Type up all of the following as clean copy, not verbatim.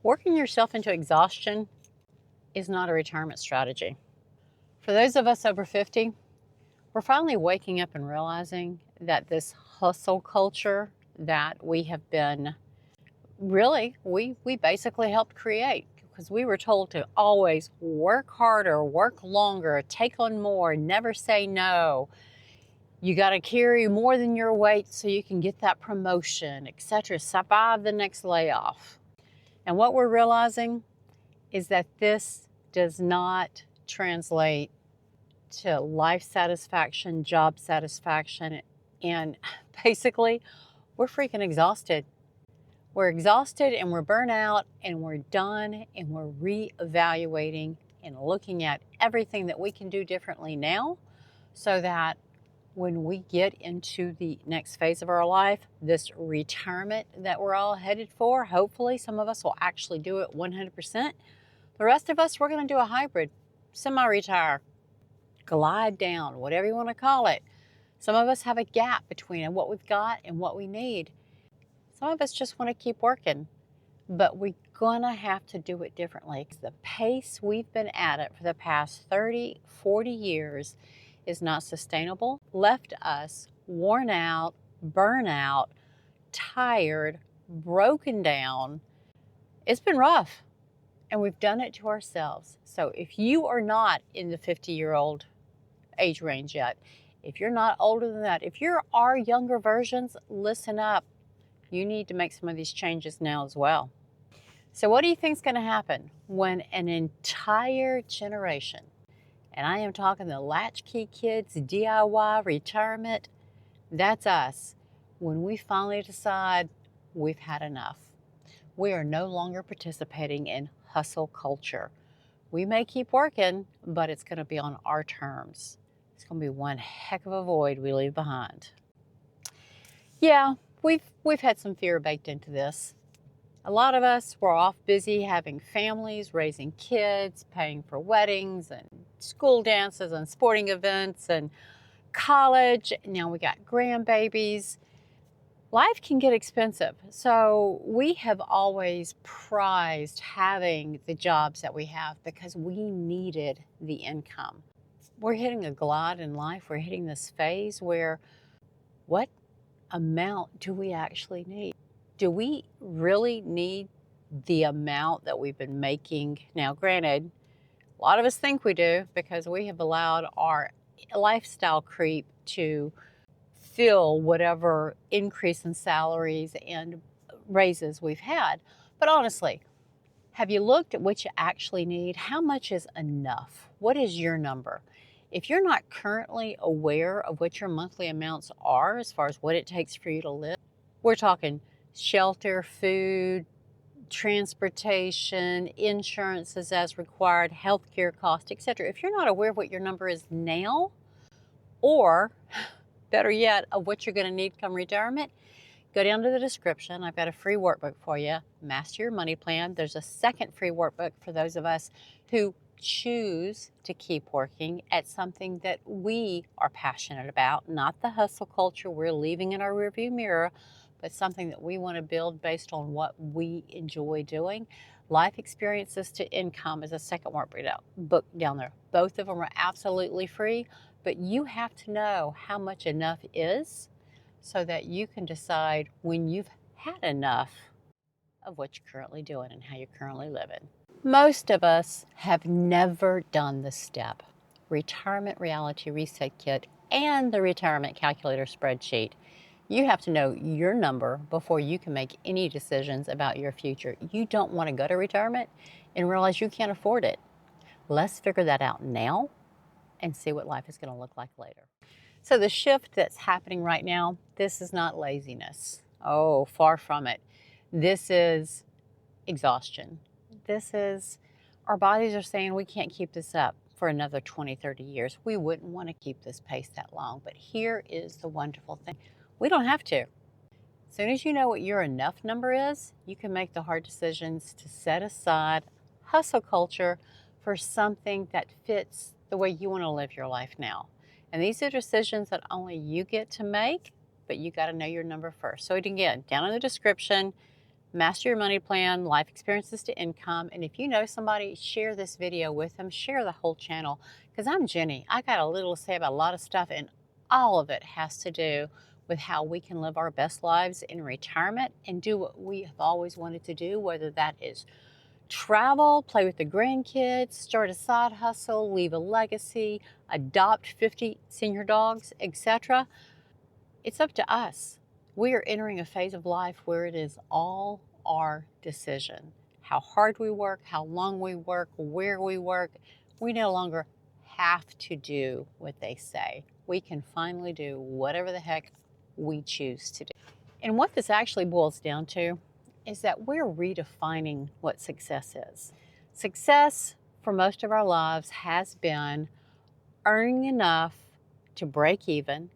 Working yourself into exhaustion is not a retirement strategy. For those of us over 50, we're finally waking up and realizing that this hustle culture that we have been we basically helped create, because we were told to always work harder, work longer, take on more, never say no. You got to carry more than your weight so you can get that promotion, etc. Survive the next layoff. And what we're realizing is that this does not translate to life satisfaction, job satisfaction, and basically, we're freaking exhausted. We're exhausted and we're burnt out and we're done and we're reevaluating and looking at everything that we can do differently now so that when we get into the next phase of our life, this retirement that we're all headed for, hopefully some of us will actually do it 100%. The rest of us, we're going to do a hybrid, semi-retire, glide down, whatever you want to call it. Some of us have a gap between what we've got and what we need. Some of us just want to keep working, but we're going to have to do it differently. The pace we've been at it for the past 30, 40 years is not sustainable, left us worn out, burnout, tired, broken down. It's been rough, and we've done it to ourselves. So if you are not in the 50-year-old age range yet, if you're not older than that, if you're our younger versions, listen up. You need to make some of these changes now as well. So what do you think is going to happen when an entire generation, and I am talking the latchkey kids, DIY, retirement, that's us, when we finally decide we've had enough? We are no longer participating in hustle culture. We may keep working, but it's going to be on our terms. It's going to be one heck of a void we leave behind. Yeah, we've had some fear baked into this. A lot of us were off busy having families, raising kids, paying for weddings and school dances and sporting events and college. Now we got grandbabies. Life can get expensive. So we have always prized having the jobs that we have because we needed the income. We're hitting a glide in life. We're hitting this phase where what amount do we actually need? Do we really need the amount that we've been making? Now, granted, a lot of us think we do because we have allowed our lifestyle creep to fill whatever increase in salaries and raises we've had. But honestly, have you looked at what you actually need? How much is enough? What is your number? If you're not currently aware of what your monthly amounts are as far as what it takes for you to live, we're talking shelter, food, transportation, insurances as required, healthcare costs, etc. If you're not aware of what your number is now, or better yet, of what you're going to need come retirement, go down to the description. I've got a free workbook for you, Master Your Money Plan. There's a second free workbook for those of us who choose to keep working at something that we are passionate about, not the hustle culture we're leaving in our rearview mirror, but something that we want to build based on what we enjoy doing. Life Experiences to Income is a second workbook down there. Both of them are absolutely free, but you have to know how much enough is so that you can decide when you've had enough of what you're currently doing and how you're currently living. Most of us have never done the step, Retirement Reality Reset Kit and the Retirement Calculator spreadsheet. You have to know your number before you can make any decisions about your future. You don't want to go to retirement and realize you can't afford it. Let's figure that out now and see what life is going to look like later. So the shift that's happening right now, this is not laziness. Oh, far from it. This is exhaustion. This is, our bodies are saying we can't keep this up for another 20, 30 years. We wouldn't want to keep this pace that long. But here is the wonderful thing. We don't have to. As soon as you know what your enough number is, you can make the hard decisions to set aside hustle culture for something that fits the way you want to live your life now. And these are decisions that only you get to make, but you got to know your number first. So again, down in the description, Master Your Money Plan, Life Experiences to Income. And if you know somebody, share this video with them, share the whole channel. Because I'm Jenny. I got a little to say about a lot of stuff, and all of it has to do with how we can live our best lives in retirement and do what we have always wanted to do, whether that is travel, play with the grandkids, start a side hustle, leave a legacy, adopt 50 senior dogs, etc. It's up to us. We are entering a phase of life where it is all our decision. How hard we work, how long we work, where we work. We no longer have to do what they say. We can finally do whatever the heck we choose to do. And what this actually boils down to is that we're redefining what success is. Success for most of our lives has been earning enough to break even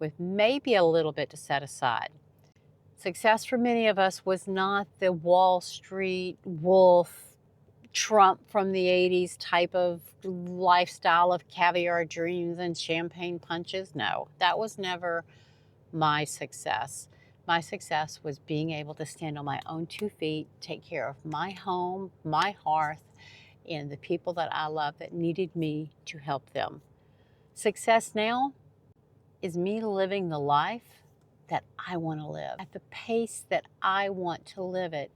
with maybe a little bit to set aside. Success for many of us was not the Wall Street wolf, Trump from the 80s type of lifestyle of caviar dreams and champagne punches. No, that was never my success. My success was being able to stand on my own 2 feet, take care of my home, my hearth, and the people that I love that needed me to help them. Success now is me living the life that I want to live at the pace that I want to live it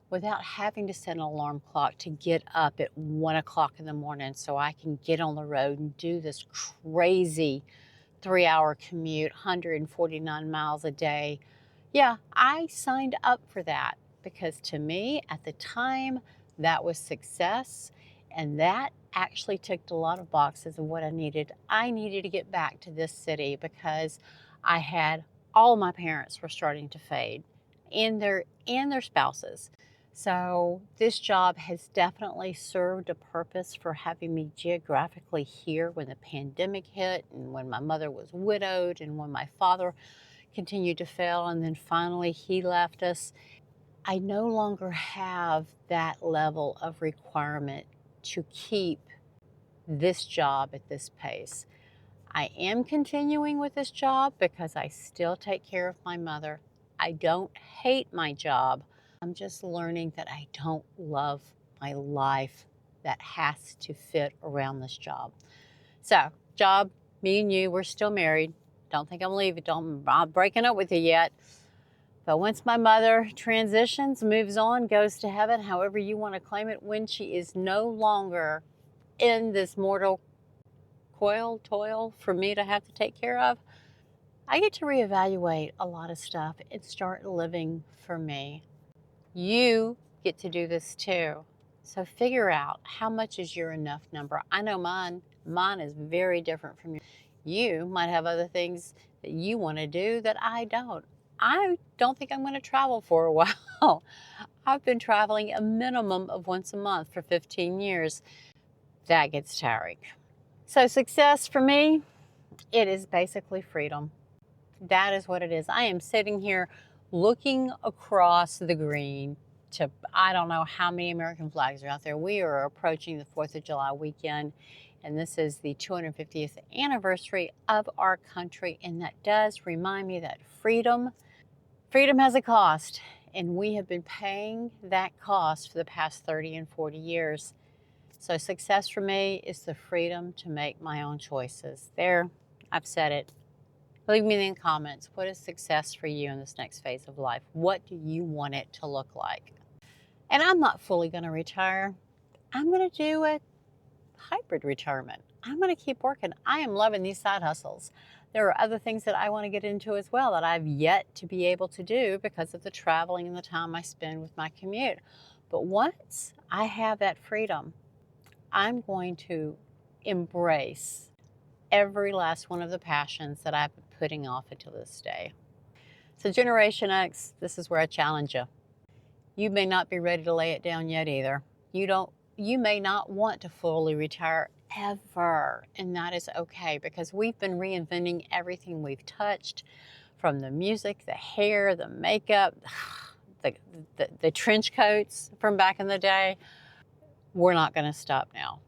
without having to set an alarm clock to get up at 1 o'clock in the morning so I can get on the road and do this crazy 3-hour commute, 149 miles a day. Yeah, I signed up for that because to me at the time that was success, and that actually ticked a lot of boxes of what I needed. I needed to get back to this city because I had all my parents were starting to fade and their spouses. So this job has definitely served a purpose for having me geographically here when the pandemic hit and when my mother was widowed and when my father continued to fail and then finally he left us. I no longer have that level of requirement to keep this job at this pace. I am continuing with this job because I still take care of my mother. I don't hate my job. I'm just learning that I don't love my life that has to fit around this job. So, job, me and you, we're still married. Don't think I'm leaving. I'm not breaking up with you yet. But once my mother transitions, moves on, goes to heaven, however you want to claim it, when she is no longer in this mortal toil for me to have to take care of, I get to reevaluate a lot of stuff and start living for me. You get to do this too. So figure out how much is your enough number. I know mine is very different from yours. You might have other things that you want to do that I don't. I don't think I'm going to travel for a while. I've been traveling a minimum of once a month for 15 years. That gets tiring. So success for me, it is basically freedom. That is what it is. I am sitting here looking across the green to, I don't know how many American flags are out there. We are approaching the 4th of July weekend, and this is the 250th anniversary of our country, and that does remind me that freedom has a cost, and we have been paying that cost for the past 30 and 40 years. So success for me is the freedom to make my own choices. There, I've said it. Leave me in the comments. What is success for you in this next phase of life? What do you want it to look like? And I'm not fully going to retire. I'm going to do a hybrid retirement. I'm going to keep working. I am loving these side hustles. There are other things that I want to get into as well that I've yet to be able to do because of the traveling and the time I spend with my commute. But once I have that freedom, I'm going to embrace every last one of the passions that I've been putting off until this day. So Generation X, this is where I challenge you. You may not be ready to lay it down yet either. You may not want to fully retire ever, and that is okay because we've been reinventing everything we've touched, from the music, the hair, the makeup, the trench coats from back in the day. We're not going to stop now.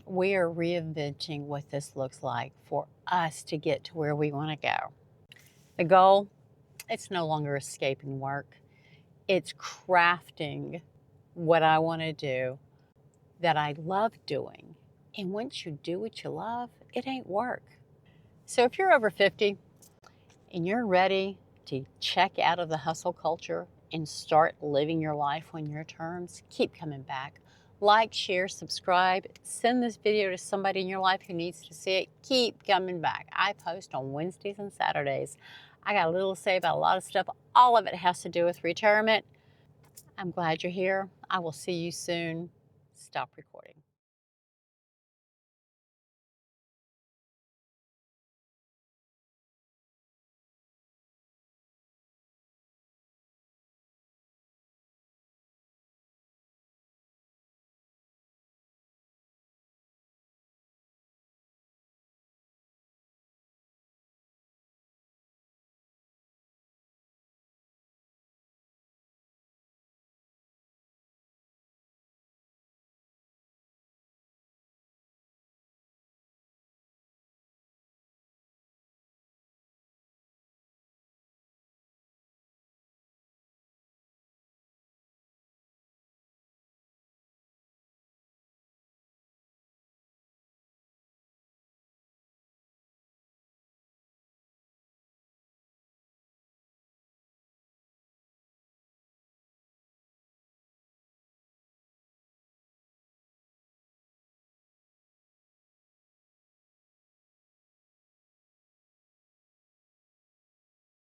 We are reinventing what this looks like for us to get to where we want to go. The goal, it's no longer escaping work. It's crafting what I want to do that I love doing. And once you do what you love, it ain't work. So if you're over 50 and you're ready to check out of the hustle culture and start living your life on your terms, keep coming back. Like, share, subscribe, send this video to somebody in your life who needs to see it. Keep coming back. I post on Wednesdays and Saturdays. I got a little to say about a lot of stuff. All of it has to do with retirement. I'm glad you're here. I will see you soon. Stop recording.